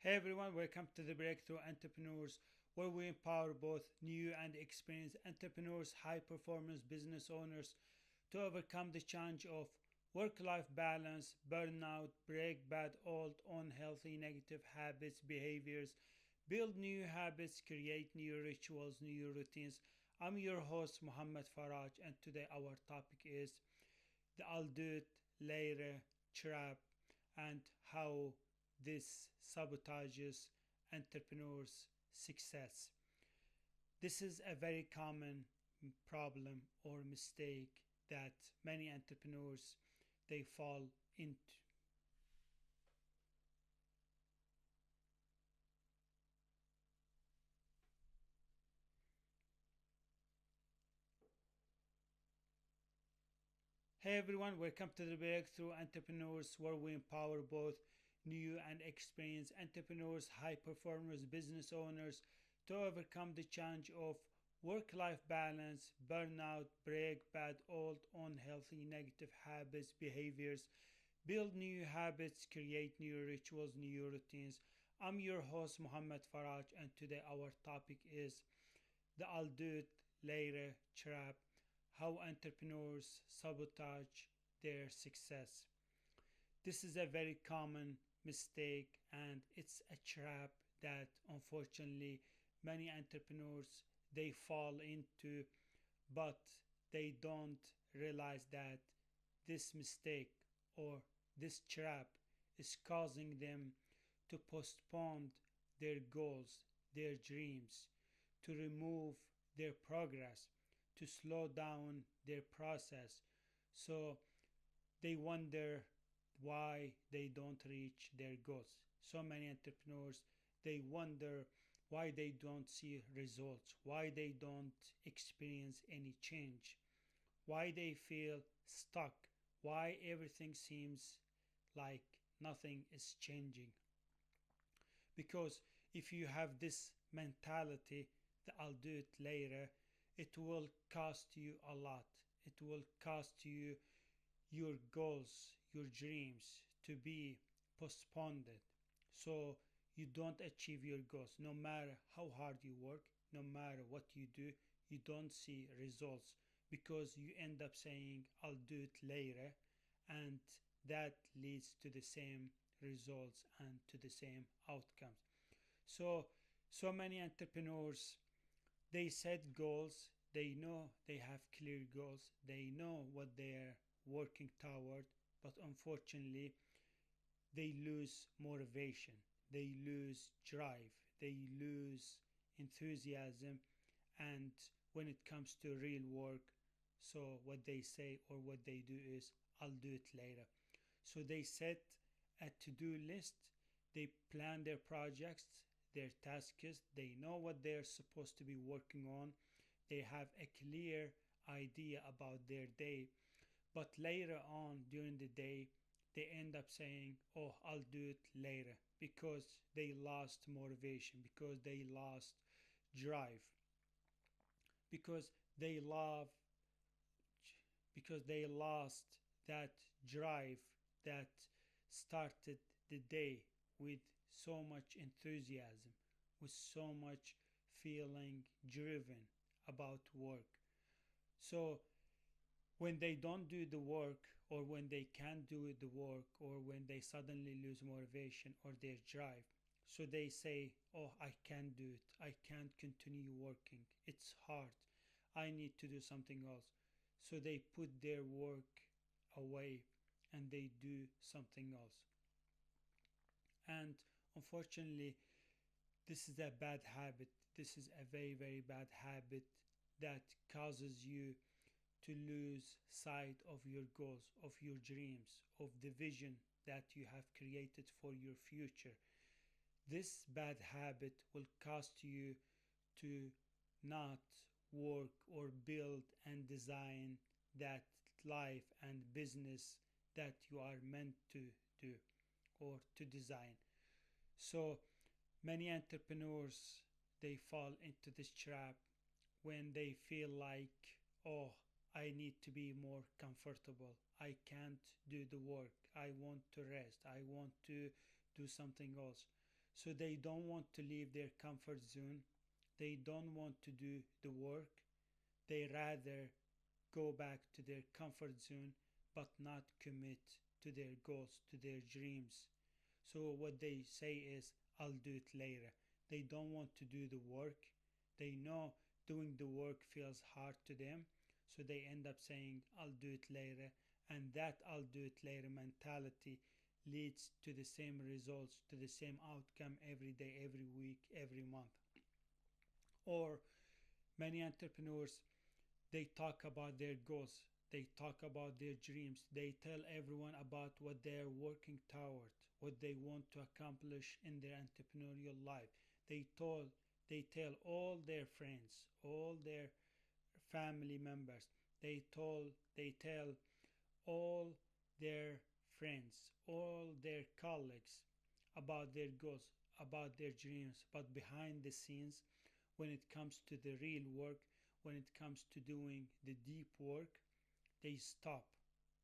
Hey everyone, welcome to the Breakthrough Entrepreneurs, where we empower both new and experienced entrepreneurs, high performance business owners to overcome the challenge of work life balance, burnout, break bad old, unhealthy, negative habits, behaviors, build new habits, create new rituals, new routines. I'm your host, Muhammad Faraj, and today our topic is the I'll do it later trap and how this sabotages entrepreneurs' success. This is a very common problem or mistake that many entrepreneurs they fall into. Hey everyone, welcome to the Breakthrough Entrepreneurs, where we empower both new and experienced entrepreneurs, high performers, business owners to overcome the challenge of work life balance, burnout, break bad old, unhealthy, negative habits, behaviors, build new habits, create new rituals, new routines. I'm your host, Muhammad Faraj, and today our topic is the I'll do it later trap, how entrepreneurs sabotage their success. This is a very common mistake and it's a trap that unfortunately many entrepreneurs they fall into, but they don't realize that this mistake or this trap is causing them to postpone their goals, their dreams, to remove their progress, to slow down their process. So they wonder why they don't reach their goals. So many entrepreneurs they wonder why they don't see results, why they don't experience any change, why they feel stuck, why everything seems like nothing is changing. Because if you have this mentality that I'll do it later, it will cost you a lot. It will cost you your goals, your dreams to be postponed. So you don't achieve your goals. No matter how hard you work, no matter what you do, you don't see results because you end up saying, I'll do it later. And that leads to the same results and to the same outcomes. So, so many entrepreneurs they set goals, they know they have clear goals, they know what they're working toward, but unfortunately, they lose motivation, they lose drive, they lose enthusiasm, and when it comes to real work, so what they say or what they do is, I'll do it later. So they set a to do list, they plan their projects, their tasks, they know what they're supposed to be working on, they have a clear idea about their day, but later on during the day, they end up saying, oh, I'll do it later because they lost motivation, because they lost drive, because they love because they lost that drive that started the day with so much enthusiasm, with so much feeling driven about work. So when they don't do the work, or when they can't do the work, or when they suddenly lose motivation or their drive, so they say, oh, I can't do it, I can't continue working, it's hard, I need to do something else. So they put their work away and they do something else. And unfortunately, this is a bad habit. This is a very, very bad habit that causes you to lose sight of your goals, of your dreams, of the vision that you have created for your future. This bad habit will cost you to not work or build and design that life and business that you are meant to do or to design. So many entrepreneurs they fall into this trap when they feel like, oh, I need to be more comfortable, I can't do the work, I want to rest, I want to do something else. So they don't want to leave their comfort zone. They don't want to do the work. They rather go back to their comfort zone but not commit to their goals, to their dreams. So what they say is, I'll do it later. They don't want to do the work. They know doing the work feels hard to them. So they end up saying, I'll do it later. And that I'll do it later mentality leads to the same results, to the same outcome every day, every week, every month. Or many entrepreneurs, they talk about their goals, they talk about their dreams, they tell everyone about what they are working toward, what they want to accomplish in their entrepreneurial life. They told they tell all their friends, all their family members, they tell all their friends, all their colleagues about their goals, about their dreams, but behind the scenes, when it comes to the real work, when it comes to doing the deep work, they stop.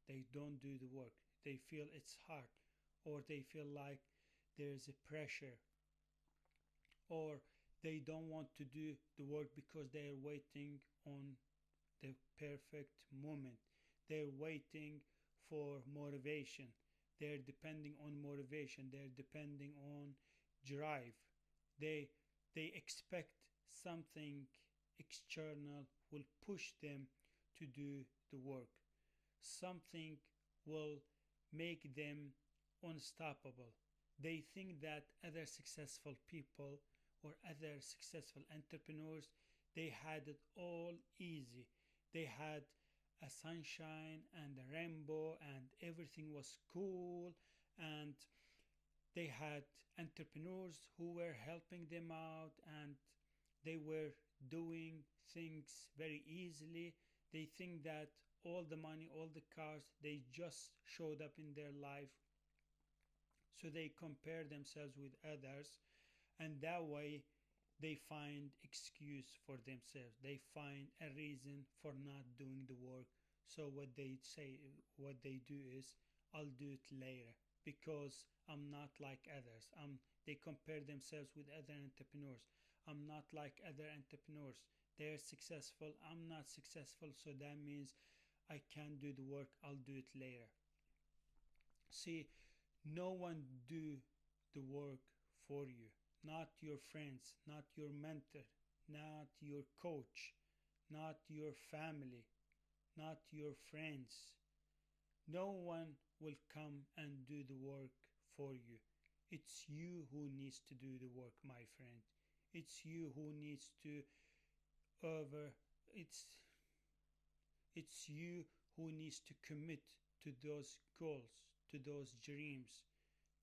They don't do the work. They feel it's hard, or they feel like there's a pressure, or they don't want to do the work because they are waiting on the perfect moment. They're waiting for motivation. They're depending on motivation. They're depending on drive. They they expect something external will push them to do the work. Something will make them unstoppable. They think that other successful people or other successful entrepreneurs, they had it all easy. They had a sunshine and a rainbow and everything was cool, and they had entrepreneurs who were helping them out, and they were doing things very easily. They think that all the money, all the cars, they just showed up in their life. So they compare themselves with others, and that way they find excuse for themselves. They find a reason for not doing the work. So what they do is, I'll do it later because I'm not like others. They compare themselves with other entrepreneurs. I'm not like other entrepreneurs. They're successful. I'm not successful. So that means I can't do the work. I'll do it later. See, no one do the work for you. Not your friends, not your mentor, not your coach, not your family, not your friends. No one will come and do the work for you. It's you who needs to do the work, my friend. It's you who needs to over it's it's you who needs to commit to those goals, to those dreams,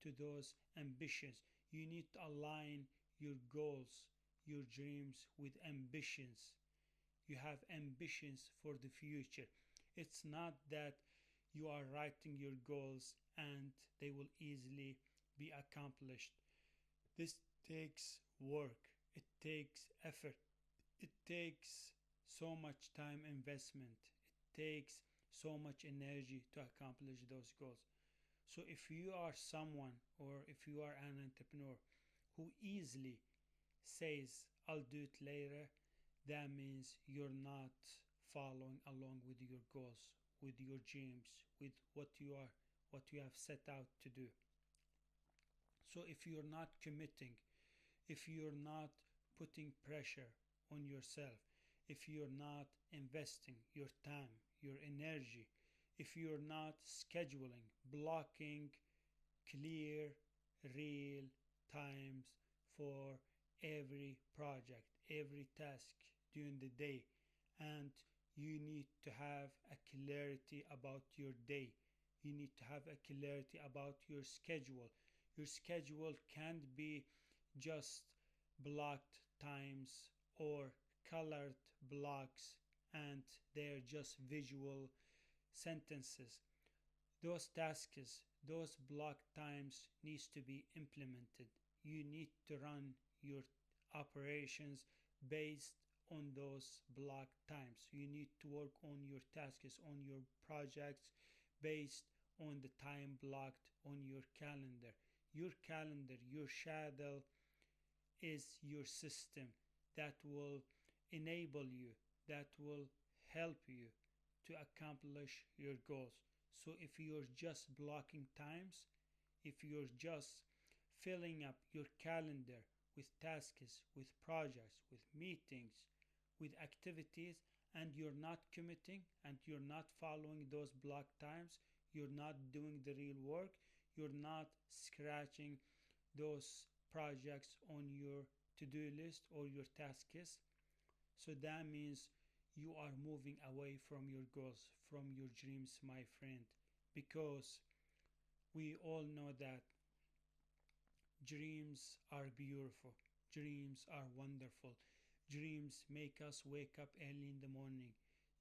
to those ambitions. You need to align your goals, your dreams with ambitions. You have ambitions for the future. It's not that you are writing your goals and they will easily be accomplished. This takes work, it takes effort, it takes so much time investment, it takes so much energy to accomplish those goals. So if you are someone, or if you are an entrepreneur who easily says, I'll do it later, that means you're not following along with your goals, with your dreams, with what you have set out to do. So if you're not committing, if you're not putting pressure on yourself, if you're not investing your time, your energy, if you're not scheduling, blocking clear, real times for every project, every task during the day, and you need to have a clarity about your day. You need to have a clarity about your schedule. Your schedule can't be just blocked times or colored blocks, and they're just visual sentences. Those tasks, those block times needs to be implemented. You need to run your operations based on those block times. You need to work on your tasks, on your projects based on the time blocked on your calendar. Your calendar, your schedule is your system that will enable you, that will help you to accomplish your goals. So if you're just blocking times, if you're just filling up your calendar with tasks, with projects, with meetings, with activities, and you're not committing and you're not following those block times, you're not doing the real work, you're not scratching those projects on your to-do list or your tasks, so that means you are moving away from your goals, from your dreams, my friend. Because we all know that dreams are beautiful, dreams are wonderful, dreams make us wake up early in the morning,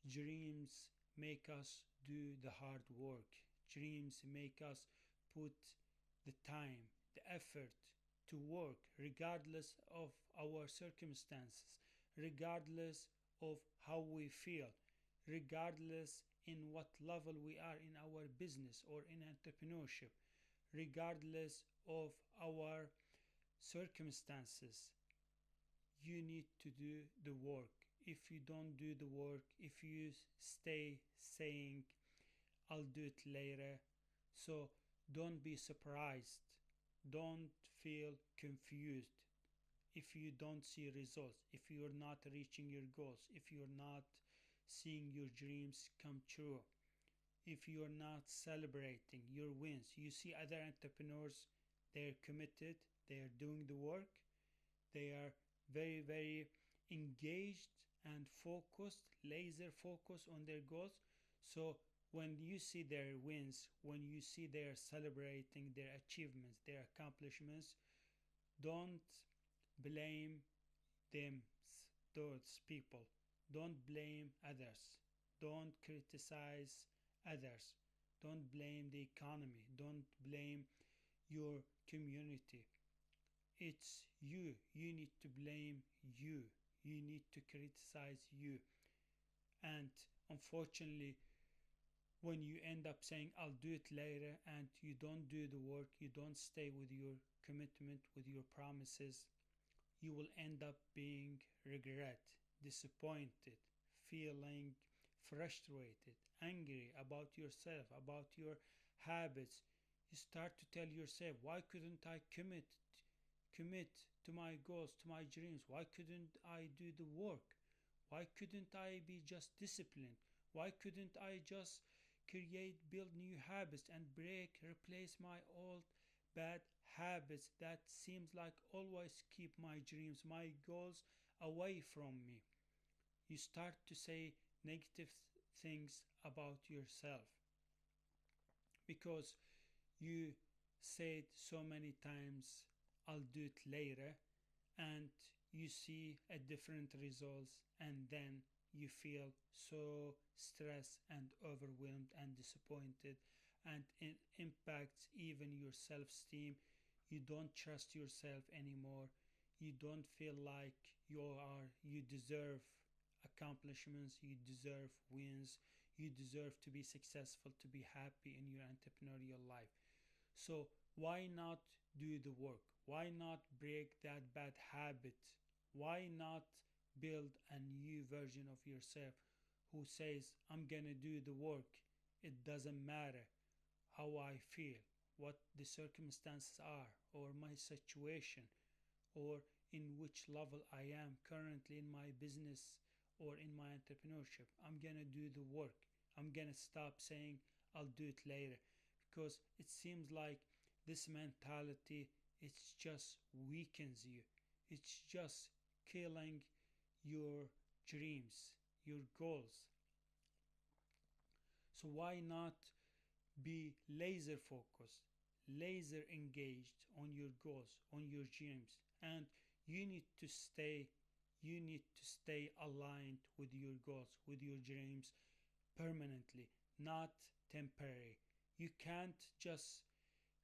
dreams make us do the hard work, dreams make us put the time, the effort to work regardless of our circumstances, regardless of how we feel, regardless in what level we are in our business or in entrepreneurship, regardless of our circumstances. You need to do the work. If you don't do the work, if you stay saying, I'll do it later, so don't be surprised. Don't feel confused if you don't see results, if you're not reaching your goals, if you're not seeing your dreams come true, if you're not celebrating your wins. You see other entrepreneurs, they're committed, they are doing the work, they are very, very engaged and focused, laser focused on their goals. So when you see their wins, when you see they're celebrating their achievements, their accomplishments, don't blame them, those people. Don't blame others. Don't criticize others. Don't blame the economy. Don't blame your community. It's you. You need to blame you. You need to criticize you. And unfortunately, when you end up saying, I'll do it later, and you don't do the work, you don't stay with your commitment, with your promises, you will end up being regret, disappointed, feeling frustrated, angry about yourself, about your habits. You start to tell yourself, why couldn't I commit to my goals, to my dreams? Why couldn't I do the work? Why couldn't I be just disciplined? Why couldn't I just build new habits and replace my old bad habits that seems like always keep my dreams, my goals away from me? You start to say negative things about yourself because you said so many times, I'll do it later, and you see a different results, and then you feel so stressed and overwhelmed and disappointed, and it impacts even your self-esteem. You don't trust yourself anymore. You don't feel like you deserve accomplishments, you deserve wins, you deserve to be successful, to be happy in your entrepreneurial life. So why not do the work? Why not break that bad habit? Why not build a new version of yourself who says, I'm gonna do the work. It doesn't matter how I feel, what the circumstances are, or my situation, or in which level I am currently in my business or in my entrepreneurship. I'm gonna do the work. I'm gonna stop saying I'll do it later, because it seems like this mentality, it's just weakens you. It's just killing your dreams, your goals. So why not be laser focused, laser engaged on your goals, on your dreams? And you need to stay aligned with your goals, with your dreams permanently, not temporary. You can't just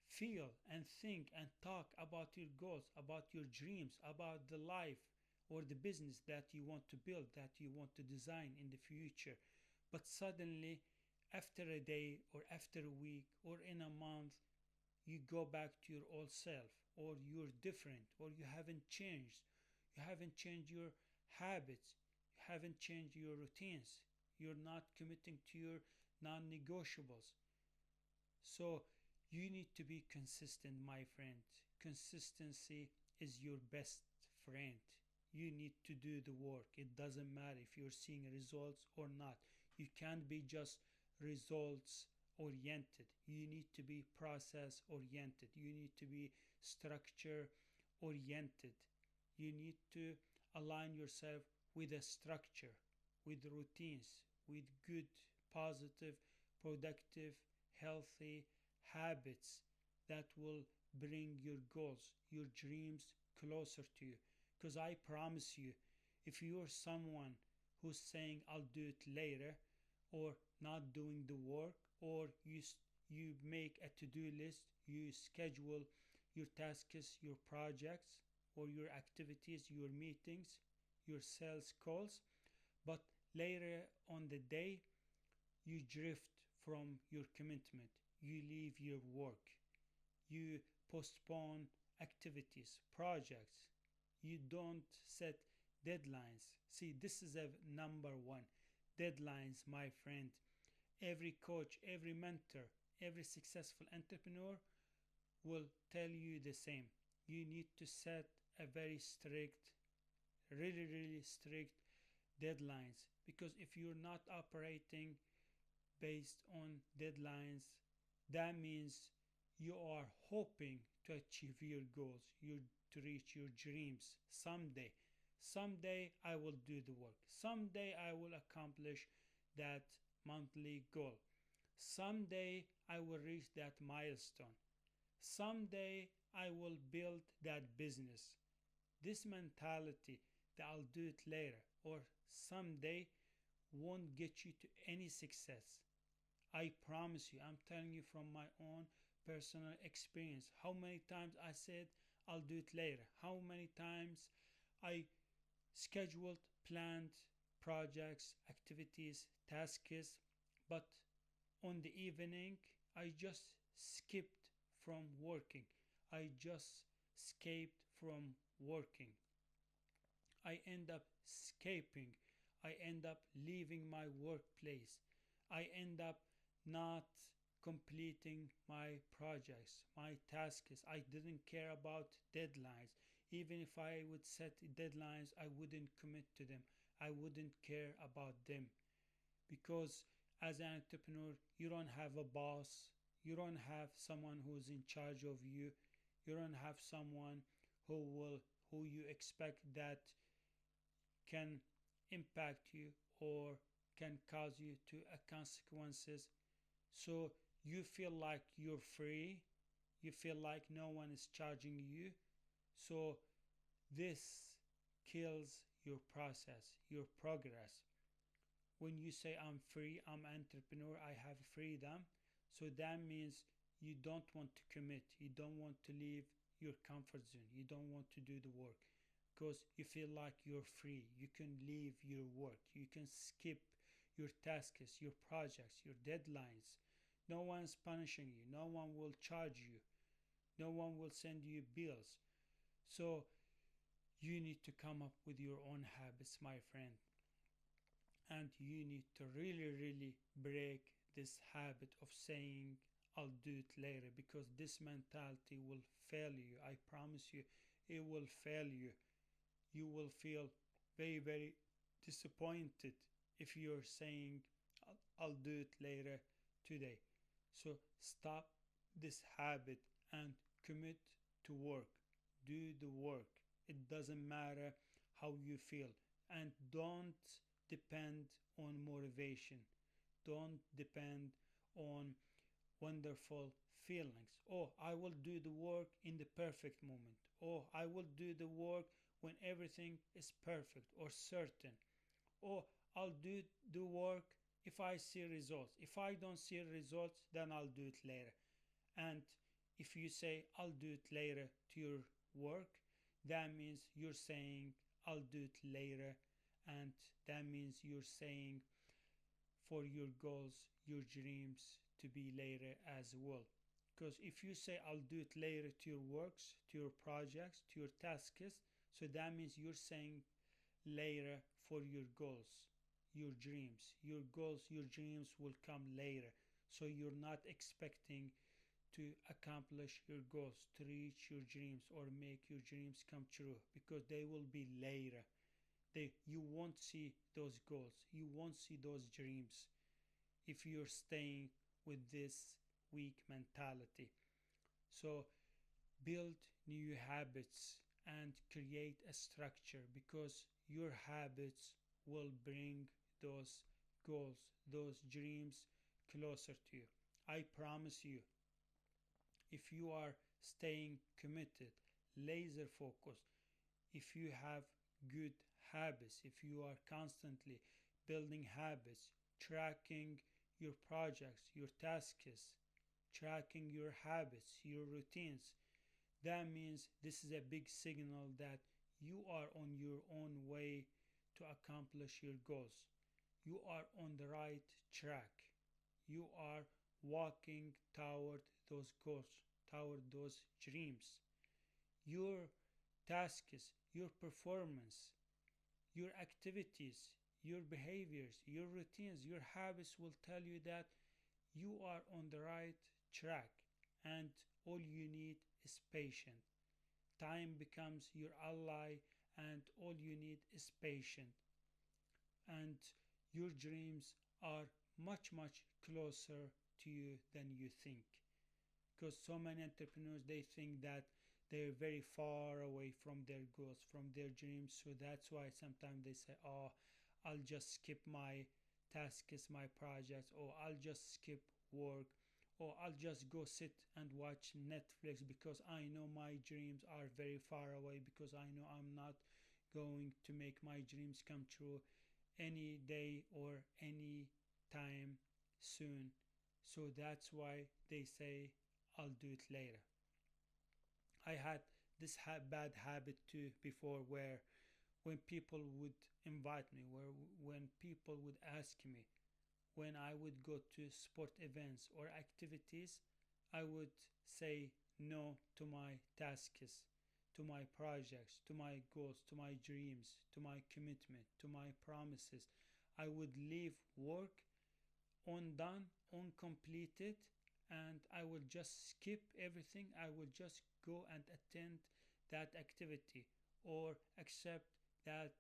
feel and think and talk about your goals, about your dreams, about the life or the business that you want to build, that you want to design in the future. But suddenly, after a day or after a week or in a month, you go back to your old self, or you're different, or you haven't changed. You haven't changed your habits, you haven't changed your routines, you're not committing to your non-negotiables. So you need to be consistent, my friend. Consistency is your best friend. You need to do the work. It doesn't matter if you're seeing results or not. You can't be just results oriented. You need to be process oriented. You need to be structure oriented. You need to align yourself with a structure, with routines, with good, positive, productive, healthy habits that will bring your goals, your dreams closer to you. Because I promise you, if you're someone who's saying I'll do it later, or not doing the work, or you make a to-do list, you schedule your tasks, your projects, or your activities, your meetings, your sales calls, but later on the day you drift from your commitment, you leave your work, you postpone activities, projects, you don't set deadlines. See, this is a number one, deadlines, my friend. Every coach, every mentor, every successful entrepreneur will tell you the same. You need to set a very strict, really strict deadlines, because if you're not operating based on deadlines, that means you are hoping to achieve your goals, to reach your dreams someday. Someday I will do the work. Someday I will accomplish that monthly goal. Someday I will reach that milestone. Someday I will build that business. This mentality that I'll do it later or someday won't get you to any success. I promise you, I'm telling you from my own personal experience. How many times I said I'll do it later? How many times I scheduled, planned projects, activities, tasks, but on the evening I just skipped from working. I just escaped from working. I end up escaping. I end up leaving my workplace. I end up not completing my projects, my tasks. I didn't care about deadlines. Even if I would set deadlines, I wouldn't commit to them. I wouldn't care about them, because as an entrepreneur, you don't have a boss. You don't have someone who's in charge of you. You don't have someone who you expect that can impact you or can cause you to consequences. So you feel like you're free. You feel like no one is charging you. So this kills your process, your progress. When you say I'm free, I'm an entrepreneur, I have freedom, so that means you don't want to commit, you don't want to leave your comfort zone, you don't want to do the work, because you feel like you're free. You can leave your work, you can skip your tasks, your projects, your deadlines. No one's punishing you, no one will charge you, no one will send you bills. So you need to come up with your own habits, my friend, and you need to really break this habit of saying I'll do it later, because this mentality will fail you. I promise you, it will fail you. You will feel very disappointed if you're saying I'll do it later today. So stop this habit and commit to work. Do the work. It doesn't matter how you feel, and don't depend on motivation. Don't depend on wonderful feelings. Oh, I will do the work in the perfect moment. Oh, I will do the work when everything is perfect or certain. Oh, I'll do the work if I see results. If I don't see results, then I'll do it later. And if you say I'll do it later to your work, that means you're saying I'll do it later, and that means you're saying for your goals, your dreams to be later as well. Because if you say I'll do it later to your works, to your projects, to your tasks, so that means you're saying later for your goals, your dreams. Your goals, your dreams will come later. So you're not expecting to accomplish your goals, to reach your dreams or make your dreams come true, because they will be later. You won't see those goals, you won't see those dreams if you're staying with this weak mentality. So build new habits and create a structure, because your habits will bring those goals, those dreams closer to you. I promise you, if you are staying committed, laser focused, if you have good habits, if you are constantly building habits, tracking your projects, your tasks, tracking your habits, your routines, that means this is a big signal that you are on your own way to accomplish your goals. You are on the right track. You are walking toward those goals, toward those dreams. Your tasks, your performance, your activities, your behaviors, your routines, your habits will tell you that you are on the right track, and all you need is patience. Time becomes your ally, and all you need is patience. And your dreams are much, much closer to you than you think. Because so many entrepreneurs, they think that they're very far away from their goals, from their dreams. So that's why sometimes they say, oh, I'll just skip my tasks, my projects, or I'll just skip work, or I'll just go sit and watch Netflix because I know my dreams are very far away, because I know I'm not going to make my dreams come true any day or any time soon. So that's why they say I'll do it later. I had this bad habit too before, where when people would invite me, where when people would ask me, when I would go to sport events or activities, I would say no to my tasks, to my projects, to my goals, to my dreams, to my commitment, to my promises. I would leave work undone, uncompleted, and I will just skip everything. I will just go and attend that activity, or accept that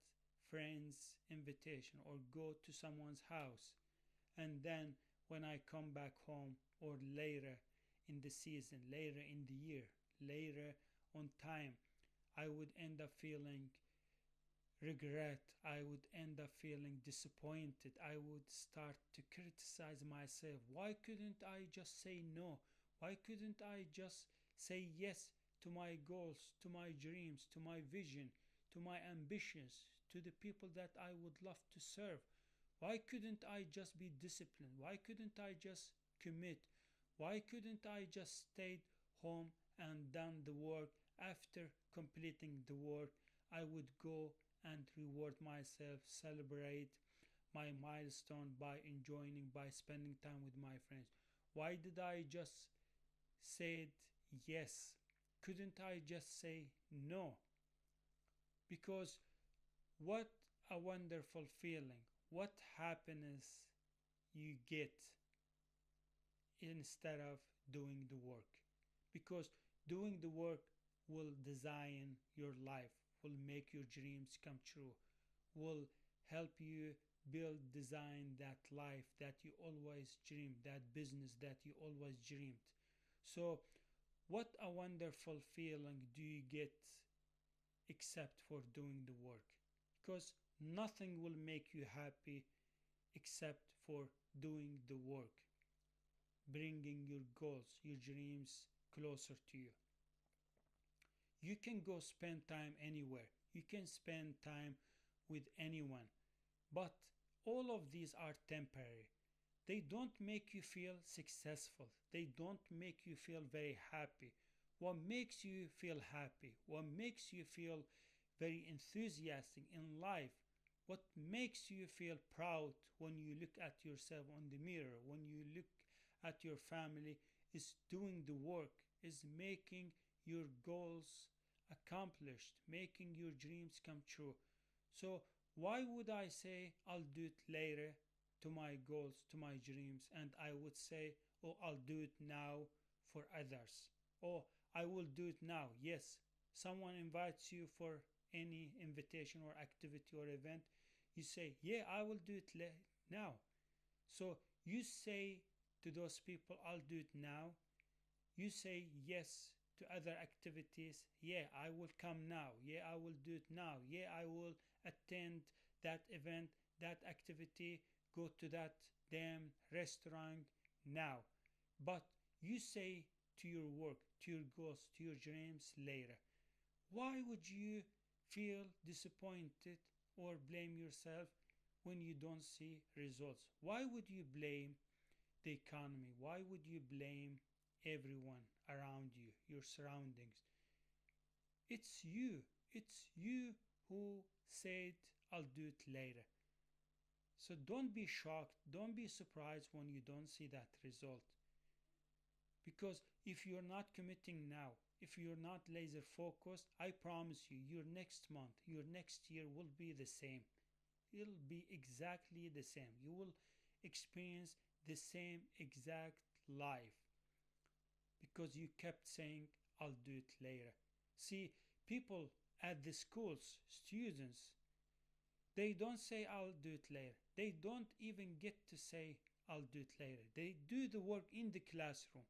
friend's invitation, or go to someone's house. And then when I come back home, or later in the season, later in the year, later on time, I would end up feeling regret. I would end up feeling disappointed. I would start to criticize myself. Why couldn't I just say no? Why couldn't I just say yes to my goals, to my dreams, to my vision, to my ambitions, to the people that I would love to serve? Why couldn't I just be disciplined? Why couldn't I just commit? Why couldn't I just stayed home and done the work? After completing the work, I would go and reward myself, celebrate my milestone by enjoying, by spending time with my friends. Why did I just say yes? Couldn't I just say no? Because what a wonderful feeling, what happiness you get instead of doing the work. Because doing the work will design your life, will make your dreams come true, will help you build, design that life that you always dreamed, that business that you always dreamed. So what a wonderful feeling do you get except for doing the work? Because nothing will make you happy except for doing the work, bringing your goals, your dreams closer to you. You can go spend time anywhere, you can spend time with anyone, but all of these are temporary. They don't make you feel successful, they don't make you feel very happy. What makes you feel happy, what makes you feel very enthusiastic in life, what makes you feel proud when you look at yourself on the mirror, when you look at your family is doing the work, is making your goals accomplished, making your dreams come true. So why would I say I'll do it later to my goals, to my dreams, and I would say, oh, I'll do it now for others? Oh, I will do it now. Yes, someone invites you for any invitation or activity or event, you say, yeah, I will do it now. So you say to those people, I'll do it now. You say yes to other activities. Yeah, I will come now. Yeah, I will do it now. Yeah, I will attend that event, that activity, go to that damn restaurant now. But you say to your work, to your goals, to your dreams later. Why would you feel disappointed or blame yourself when you don't see results? Why would you blame the economy? Why would you blame everyone around you, your surroundings? It's you. It's you who said, I'll do it later. So don't be shocked, don't be surprised when you don't see that result. Because if you're not committing now, if you're not laser focused, I promise you, your next month, your next year will be the same. It'll be exactly the same. You will experience the same exact life because you kept saying, I'll do it later. See, people at the schools, students, they don't say, I'll do it later. They don't even get to say, I'll do it later. They do the work in the classroom.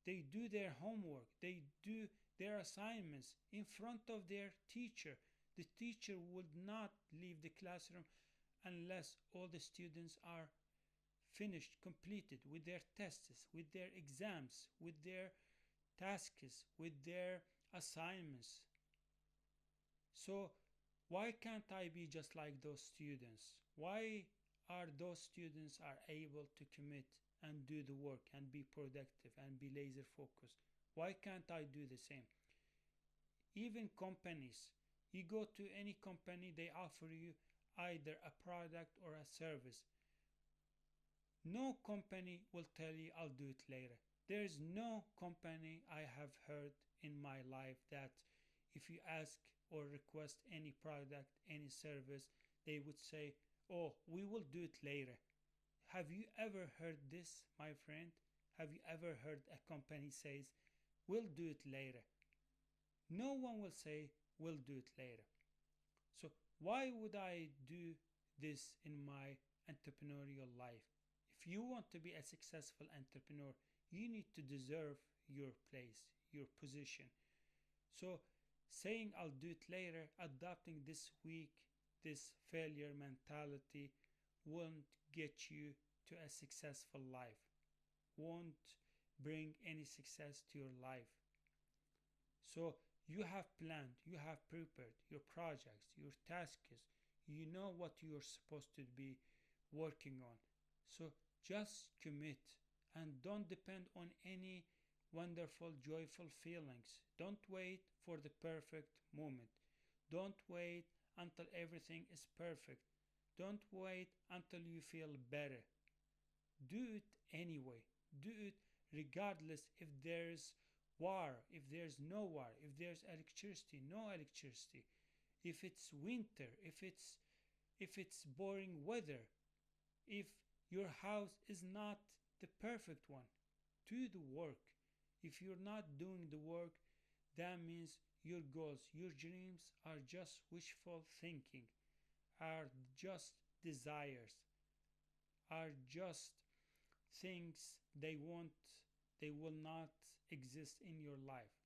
They do their homework. They do their assignments in front of their teacher. The teacher would not leave the classroom unless all the students are finished, completed with their tests, with their exams, with their tasks, with their assignments. So why can't I be just like those students? Why are those students are able to commit and do the work and be productive and be laser focused? Why can't I do the same? Even companies, you go to any company, they offer you either a product or a service. No company will tell you, I'll do it later. There is no company I have heard in my life that if you ask or request any product, any service, they would say, oh, we will do it later. Have you ever heard this, my friend? Have you ever heard a company says, we'll do it later? No one will say, we'll do it later. So why would I do this in my entrepreneurial life? If you want to be a successful entrepreneur, you need to deserve your place, your position. So saying I'll do it later, adopting this weak, this failure mentality won't get you to a successful life, won't bring any success to your life. So you have planned, you have prepared your projects, your tasks, you know what you're supposed to be working on. So just commit and don't depend on any wonderful, joyful feelings. Don't wait for the perfect moment. Don't wait until everything is perfect. Don't wait until you feel better. Do it anyway. Do it regardless if there's war, if there's no war, if there's electricity, no electricity, if it's winter, if it's boring weather, if your house is not the perfect one. Do the work. If you're not doing the work, that means your goals, your dreams are just wishful thinking, are just desires, are just things they will not exist in your life.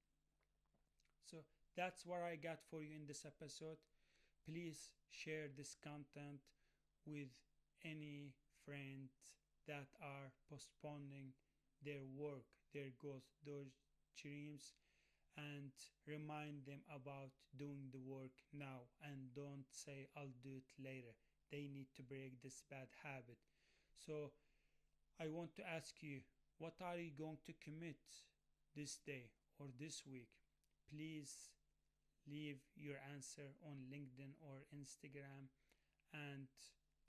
So that's what I got for you in this episode. Please share this content with any friends that are postponing their work, their goals, their dreams, and remind them about doing the work now and don't say I'll do it later. They need to break this bad habit. So I want to ask you, what are you going to commit this day or this week? Please leave your answer on LinkedIn or Instagram and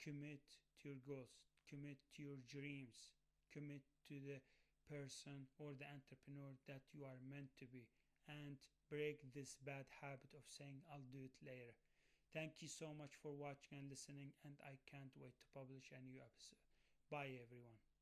commit to your goals, commit to your dreams, commit to the person or the entrepreneur that you are meant to be, and break this bad habit of saying I'll do it later. Thank you so much for watching and listening, and I can't wait to publish a new episode. Bye everyone.